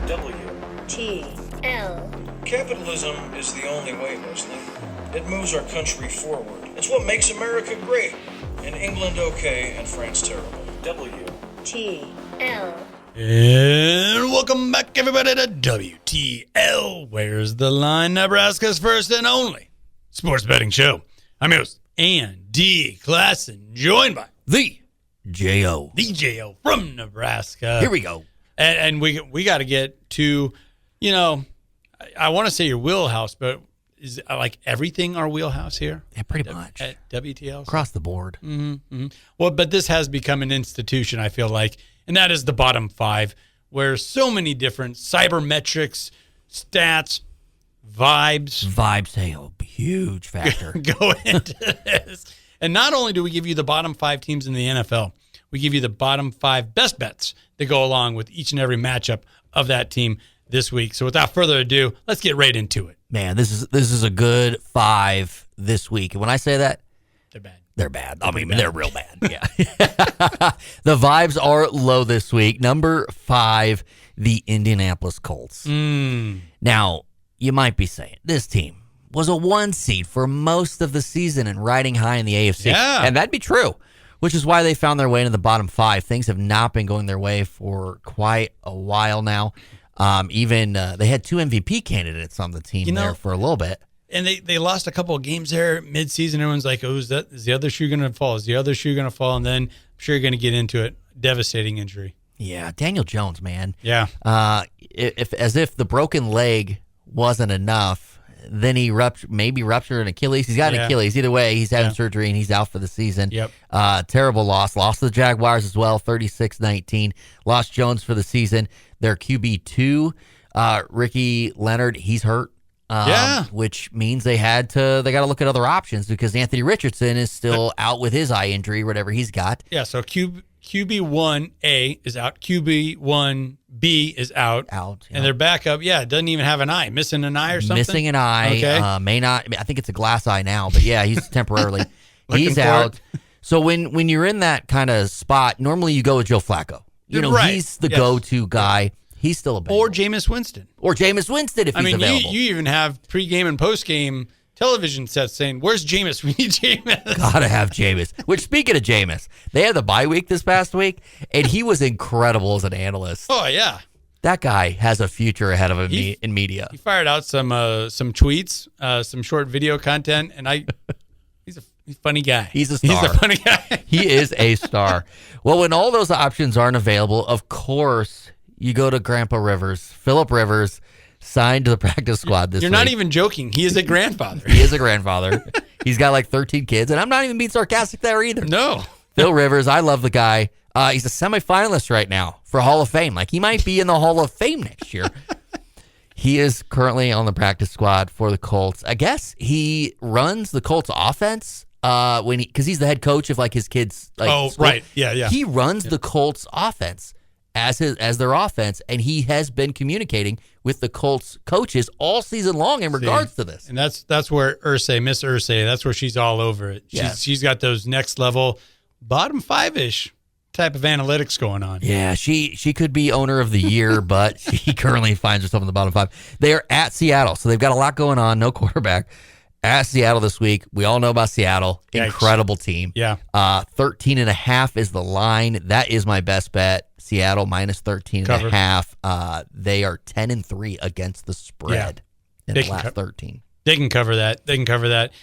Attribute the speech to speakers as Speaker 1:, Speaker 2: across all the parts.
Speaker 1: W-T-L.
Speaker 2: Capitalism is the only way, Leslie. It moves our country forward. It's what makes America great. And England okay and France terrible.
Speaker 1: W-T-L.
Speaker 3: And welcome back, everybody, to WTL. Where's the Line? Nebraska's first and only sports betting show. I'm your host, Andy Classen, joined by
Speaker 4: The J.O.
Speaker 3: the J.O. from Nebraska.
Speaker 4: Here we go.
Speaker 3: And we got to get to, you know, I want to say your wheelhouse, but is like everything our wheelhouse here?
Speaker 4: Yeah, pretty much.
Speaker 3: At WTL?
Speaker 4: Across the board.
Speaker 3: Mm-hmm. Well, but this has become an institution, I feel like, and that is the bottom five, where so many different cybermetrics, stats, vibes
Speaker 4: play a huge factor.
Speaker 3: go into this. And not only do we give you the bottom five teams in the NFL, we give you the bottom five best bets that go along with each and every matchup of that team this week. So without further ado, let's get right into it.
Speaker 4: Man, this is a good five this week. And when I say that,
Speaker 3: They're bad.
Speaker 4: they're bad. I mean, they're real bad. Yeah. The vibes are low this week. Number 5, the Indianapolis Colts. Now, you might be saying, this team was a 1 seed for most of the season and riding high in the AFC.
Speaker 3: Yeah.
Speaker 4: And that'd be true, which is why they found their way into the bottom 5. Things have not been going their way for quite a while now. Even they had 2 MVP candidates on the team there for a little bit.
Speaker 3: And they lost a couple of games there midseason. Everyone's like, oh, is the other shoe going to fall? Is the other shoe going to fall? And then I'm sure you're going to get into it. Devastating injury.
Speaker 4: Yeah, Daniel Jones, man.
Speaker 3: Yeah.
Speaker 4: If the broken leg wasn't enough, then he maybe ruptured an Achilles. He's got an Achilles. Either way, he's having surgery and he's out for the season.
Speaker 3: Yep.
Speaker 4: Terrible loss. Lost to the Jaguars as well, 36-19. Lost Jones for the season. Their QB2, Ricky Leonard, he's hurt. Which means they got to look at other options because Anthony Richardson is still out with his eye injury, whatever he's got.
Speaker 3: Yeah, so QB1A is out. QB1B is out. And their backup, doesn't even have an eye. Missing an eye or something?
Speaker 4: Missing an eye.
Speaker 3: Okay.
Speaker 4: May not. I think it's a glass eye now, but yeah, he's temporarily. He's out. So when you're in that kind of spot, normally you go with Joe Flacco. He's the go-to guy. He's still a Bengal.
Speaker 3: Or Jameis Winston.
Speaker 4: If he's available.
Speaker 3: You even have pregame and postgame television sets saying, where's Jameis? We need Jameis.
Speaker 4: Gotta have Jameis. Which, speaking of Jameis, they had the bye week this past week, and he was incredible as an analyst.
Speaker 3: Oh, yeah.
Speaker 4: That guy has a future ahead of him in media.
Speaker 3: He fired out some tweets, some short video content, and he's a funny guy.
Speaker 4: He's a star.
Speaker 3: He's a funny guy.
Speaker 4: He is a star. Well, when all those options aren't available, of course, you go to Grandpa Rivers. Phillip Rivers signed to the practice squad this week.
Speaker 3: You're not even joking. He is a grandfather.
Speaker 4: He is a grandfather. He's got like 13 kids, and I'm not even being sarcastic there either.
Speaker 3: No.
Speaker 4: Phil Rivers, I love the guy. He's a semifinalist right now for Hall of Fame. Like, he might be in the Hall of Fame next year. He is currently on the practice squad for the Colts. I guess he runs the Colts offense because he's the head coach of like his kids. Like, school.
Speaker 3: Right. Yeah.
Speaker 4: He runs the Colts offense as their offense, and he has been communicating with the Colts coaches all season long in regards to this.
Speaker 3: And that's where Miss Irsay, that's where she's all over it. She's got those next level bottom 5-ish type of analytics going on.
Speaker 4: Yeah, she could be owner of the year, but she currently finds herself in the bottom 5. They are at Seattle, so they've got a lot going on. No quarterback. At Seattle this week. We all know about Seattle.
Speaker 3: Yikes.
Speaker 4: Incredible team.
Speaker 3: Yeah.
Speaker 4: 13.5 is the line. That is my best bet. Seattle minus 13.5. They are 10-3 against the spread in the last 13.
Speaker 3: They can cover that.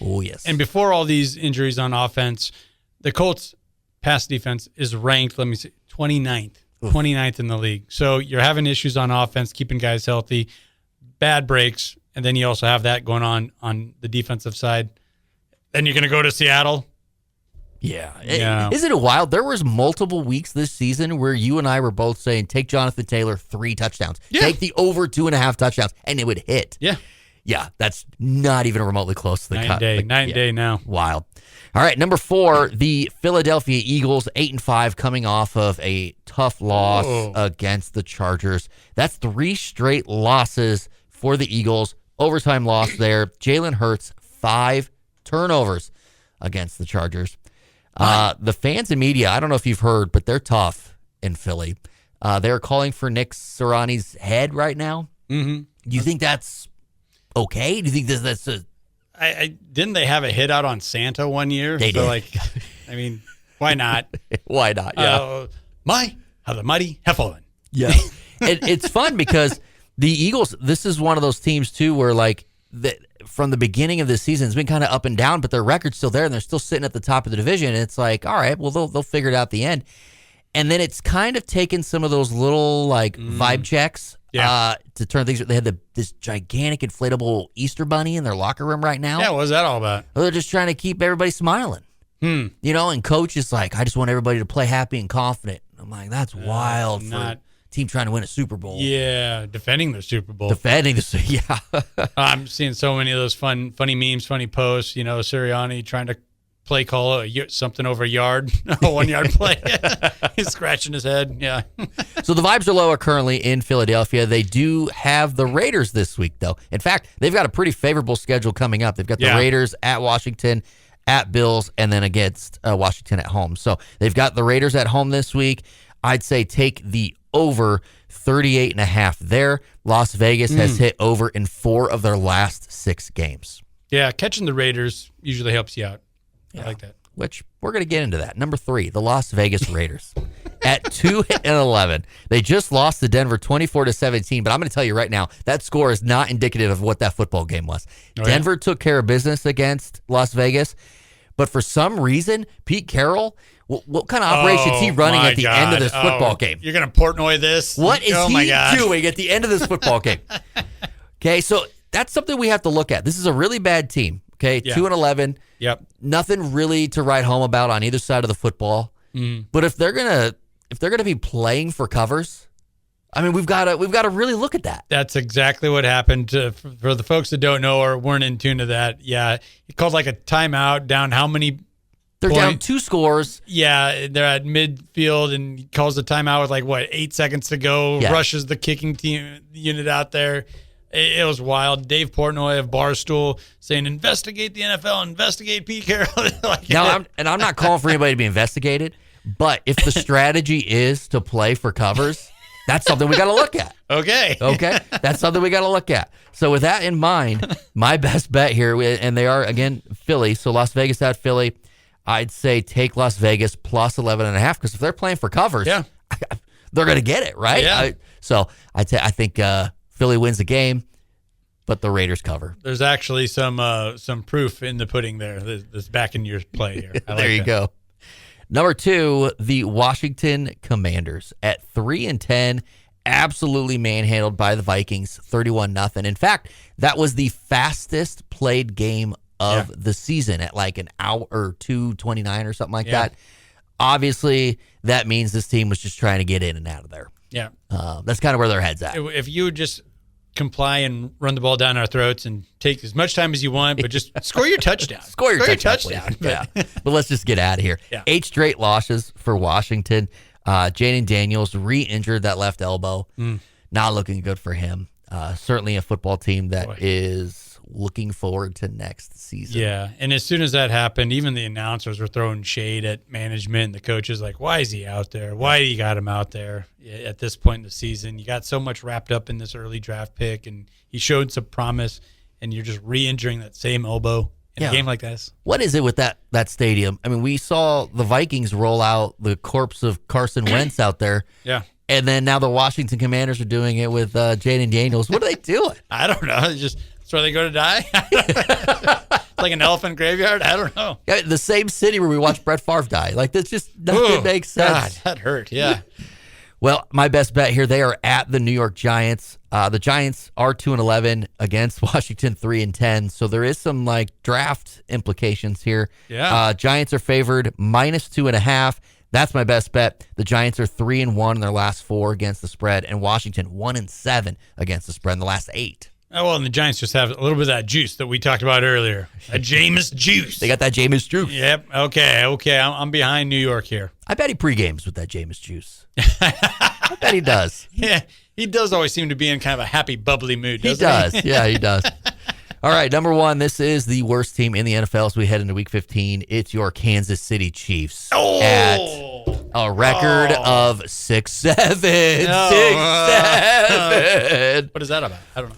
Speaker 4: Oh, yes.
Speaker 3: And before all these injuries on offense, the Colts pass defense is ranked, 29th. Oof. 29th in the league. So you're having issues on offense, keeping guys healthy, bad breaks, and then you also have that going on the defensive side. Then you're going to go to Seattle.
Speaker 4: Yeah. Isn't it wild? There was multiple weeks this season where you and I were both saying, take Jonathan Taylor 3 touchdowns. Yeah. Take the over 2.5 touchdowns, and it would hit.
Speaker 3: Yeah.
Speaker 4: Yeah, that's not even remotely close to the
Speaker 3: cut. Night and day now.
Speaker 4: Wild. All right, number 4, the Philadelphia Eagles, 8-5, coming off of a tough loss against the Chargers. That's 3 straight losses for the Eagles. Overtime loss there. Jalen Hurts, 5 turnovers against the Chargers. The fans and media, I don't know if you've heard, but they're tough in Philly. They're calling for Nick Sirianni's head right now.
Speaker 3: Mm-hmm.
Speaker 4: Do you think that's okay? Do you think that's a...
Speaker 3: I didn't they have a hit out on Santa one year?
Speaker 4: They did.
Speaker 3: I mean, why not?
Speaker 4: Why not? Yeah.
Speaker 3: How the mighty have fallen.
Speaker 4: Yeah. It's fun because the Eagles, this is one of those teams too where from the beginning of the season, it's been kind of up and down, but their record's still there and they're still sitting at the top of the division. And it's like, all right, well, they'll figure it out at the end. And then it's kind of taken some of those little vibe checks to turn things. They had this gigantic inflatable Easter bunny in their locker room right now.
Speaker 3: Yeah, what was that all about?
Speaker 4: Well, they're just trying to keep everybody smiling. And coach is like, I just want everybody to play happy and confident. I'm like, that's wild for a team trying to win a Super Bowl.
Speaker 3: Yeah, defending the Super Bowl.
Speaker 4: Yeah.
Speaker 3: I'm seeing so many of those funny memes, funny posts. Sirianni trying to play call something over a yard, a 1 yard play. He's scratching his head. Yeah.
Speaker 4: So the vibes are lower currently in Philadelphia. They do have the Raiders this week, though. In fact, they've got a pretty favorable schedule coming up. They've got the Raiders at Washington, at Bills, and then against Washington at home. So they've got the Raiders at home this week. I'd say take the over 38.5 there. Las Vegas has hit over in 4 of their last 6 games.
Speaker 3: Yeah, catching the Raiders usually helps you out.
Speaker 4: Yeah.
Speaker 3: I like that.
Speaker 4: Which we're going to get into that. Number 3, the Las Vegas Raiders at 2-11. They just lost to Denver 24-17, but I'm going to tell you right now, that score is not indicative of what that football game was. Denver took care of business against Las Vegas, but for some reason, Pete Carroll, what kind of operation is he running at the end of this football game?
Speaker 3: You're going to Portnoy this?
Speaker 4: What is he doing at the end of this football game? Okay, so that's something we have to look at. This is a really bad team. Okay, 2-11.
Speaker 3: Yep.
Speaker 4: Nothing really to write home about on either side of the football. But if they're gonna be playing for covers, I mean, we've got to really look at that.
Speaker 3: That's exactly what happened. For the folks that don't know or weren't in tune to that, yeah, he called like a timeout. Down how many?
Speaker 4: They're down 2 scores.
Speaker 3: Yeah, they're at midfield and he calls the timeout with 8 seconds to go. Yeah. Rushes the kicking team unit out there. It was wild. Dave Portnoy of Barstool saying, investigate the NFL, investigate Pete Carroll.
Speaker 4: I'm not calling for anybody to be investigated, but if the strategy is to play for covers, that's something we got to look at.
Speaker 3: Okay.
Speaker 4: That's something we got to look at. So with that in mind, my best bet here, and they are, again, Philly, so Las Vegas at Philly, I'd say take Las Vegas plus 11.5, because if they're playing for covers, they're going to get it, right?
Speaker 3: Yeah.
Speaker 4: I think Philly wins the game, but the Raiders cover.
Speaker 3: There's actually some proof in the pudding there. This back in your play here.
Speaker 4: There you go. Number 2, the Washington Commanders at 3-10, absolutely manhandled by the Vikings, 31-0. In fact, that was the fastest played game of the season at an hour or 2:29 or something like that. Obviously, that means this team was just trying to get in and out of there.
Speaker 3: Yeah.
Speaker 4: That's kind of where their head's at.
Speaker 3: If you would just comply and run the ball down our throats and take as much time as you want, but just score your touchdown.
Speaker 4: Score your touchdown. Yeah. But let's just get out of here.
Speaker 3: Yeah.
Speaker 4: 8 straight losses for Washington. Jaden Daniels re-injured that left elbow. Not looking good for him. Certainly a football team that is looking forward to next season.
Speaker 3: Yeah, and as soon as that happened, even the announcers were throwing shade at management and the coaches, like, why is he out there? Why do you got him out there at this point in the season? You got so much wrapped up in this early draft pick, and he showed some promise, and you're just re-injuring that same elbow in a game like this.
Speaker 4: What is it with that stadium? I mean, we saw the Vikings roll out the corpse of Carson Wentz out there.
Speaker 3: Yeah.
Speaker 4: And then now the Washington Commanders are doing it with Jaden Daniels. What are they doing?
Speaker 3: I don't know. That's where they go to die? Like an elephant graveyard? I don't know.
Speaker 4: Yeah, the same city where we watched Brett Favre die. That's just nothing makes sense.
Speaker 3: God, that hurt. Yeah.
Speaker 4: Well, my best bet here, they are at the New York Giants. The Giants are 2-11 against Washington 3-10. So there is some draft implications here.
Speaker 3: Yeah.
Speaker 4: Giants are favored -2.5. That's my best bet. The Giants are 3-1 in their last 4 against the spread, and Washington 1-7 against the spread in the last 8.
Speaker 3: Oh, well, and the Giants just have a little bit of that juice that we talked about earlier. A Jameis juice.
Speaker 4: They got that Jameis juice.
Speaker 3: Yep. Okay. I'm behind New York here.
Speaker 4: I bet he pre-games with that Jameis juice. I bet he does.
Speaker 3: Yeah, he does always seem to be in kind of a happy, bubbly mood,
Speaker 4: doesn't he? He does. Yeah, he does. All right, number 1, this is the worst team in the NFL as we head into Week 15. It's your Kansas City Chiefs at A record of 6-7. 6-7.
Speaker 3: What is that about? I don't know.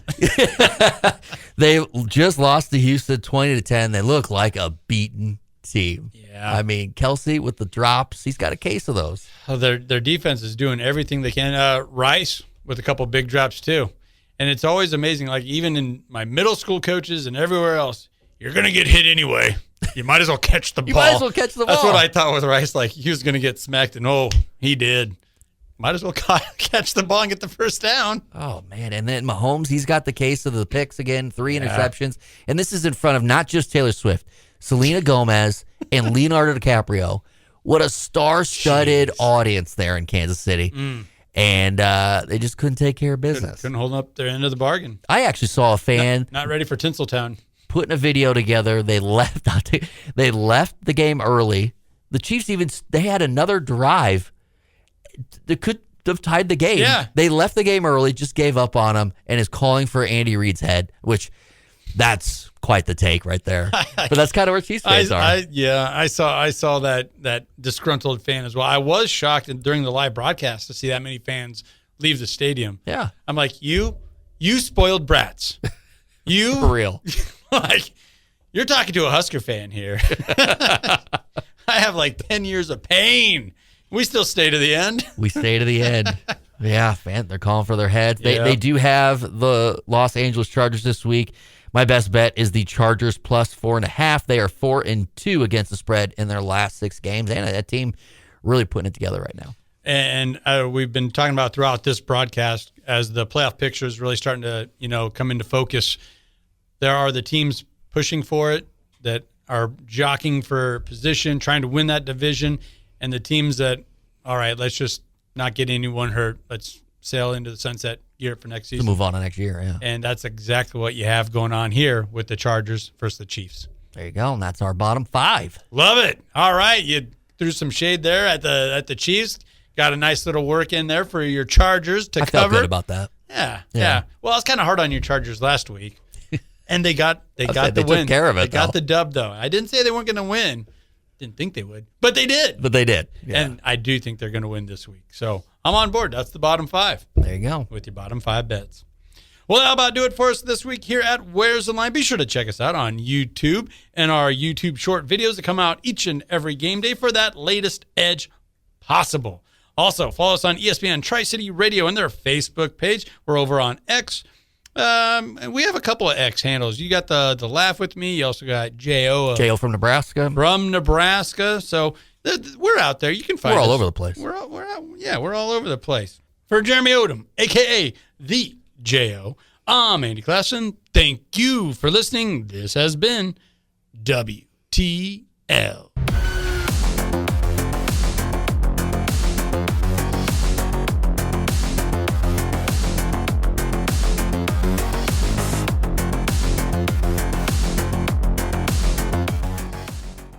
Speaker 4: They just lost to Houston 20-10. They look like a beaten team.
Speaker 3: Yeah.
Speaker 4: I mean, Kelsey with the drops, he's got a case of those.
Speaker 3: Oh, their defense is doing everything they can. Rice with a couple big drops too. And it's always amazing, like even in my middle school coaches and everywhere else, you're going to get hit anyway. You might as well catch the ball.
Speaker 4: You might as well catch the ball.
Speaker 3: That's what I thought with Rice. Like, he was going to get smacked, and he did. Might as well catch the ball and get the first down.
Speaker 4: Oh, man. And then Mahomes, he's got the case of the picks again, 3 interceptions. And this is in front of not just Taylor Swift, Selena Gomez and Leonardo DiCaprio. What a star-studded audience there in Kansas City. And they just couldn't take care of business.
Speaker 3: Couldn't hold up their end of the bargain.
Speaker 4: I actually saw a fan.
Speaker 3: Not ready for Tinseltown.
Speaker 4: Putting a video together. They left the game early. The Chiefs they had another drive that could have tied the game.
Speaker 3: Yeah.
Speaker 4: They left the game early, just gave up on him, and is calling for Andy Reid's head, which that's quite the take right there. But that's kind of where Chiefs fans are.
Speaker 3: I saw that disgruntled fan as well. I was shocked during the live broadcast to see that many fans leave the stadium.
Speaker 4: Yeah.
Speaker 3: I'm like, you spoiled brats. You
Speaker 4: For real.
Speaker 3: Like, you're talking to a Husker fan here. I have like 10 years of pain. We still stay to the end.
Speaker 4: We stay to the end. Yeah, man, they're calling for their heads. They do have the Los Angeles Chargers this week. My best bet is the Chargers plus 4.5. They are 4-2 against the spread in their last 6 games. And that team really putting it together right now.
Speaker 3: And we've been talking about throughout this broadcast as the playoff picture is really starting to, come into focus. There are the teams pushing for it that are jockeying for position, trying to win that division, and the teams that, all right, let's just not get anyone hurt. Let's sail into the sunset, gear for next season.
Speaker 4: To move on to next year, yeah.
Speaker 3: And that's exactly what you have going on here with the Chargers versus the Chiefs.
Speaker 4: There you go, and that's our bottom 5.
Speaker 3: Love it. All right, you threw some shade there at the Chiefs. Got a nice little work in there for your Chargers to cover.
Speaker 4: I felt good about that.
Speaker 3: Yeah. Well, I was kind of hard on your Chargers last week. And they got the win.
Speaker 4: Took care of it,
Speaker 3: They got the dub, though. I didn't say they weren't going to win. Didn't think they would. But they did.
Speaker 4: Yeah.
Speaker 3: And I do think they're going to win this week. So I'm on board. That's the bottom 5.
Speaker 4: There you go.
Speaker 3: With your bottom 5 bets. Well, how about do it for us this week here at Where's the Line? Be sure to check us out on YouTube and our YouTube short videos that come out each and every game day for that latest edge possible. Also, follow us on ESPN Tri-City Radio and their Facebook page. We're over on X. And we have a couple of X handles. You got the Laugh With Me. You also got J.O.
Speaker 4: J.O. from Nebraska.
Speaker 3: So we're out there. You can find us.
Speaker 4: We're all over the place.
Speaker 3: We're all over the place. For Jeremy Odem, a.k.a. the J.O., I'm Andy Classen. Thank you for listening. This has been WTL.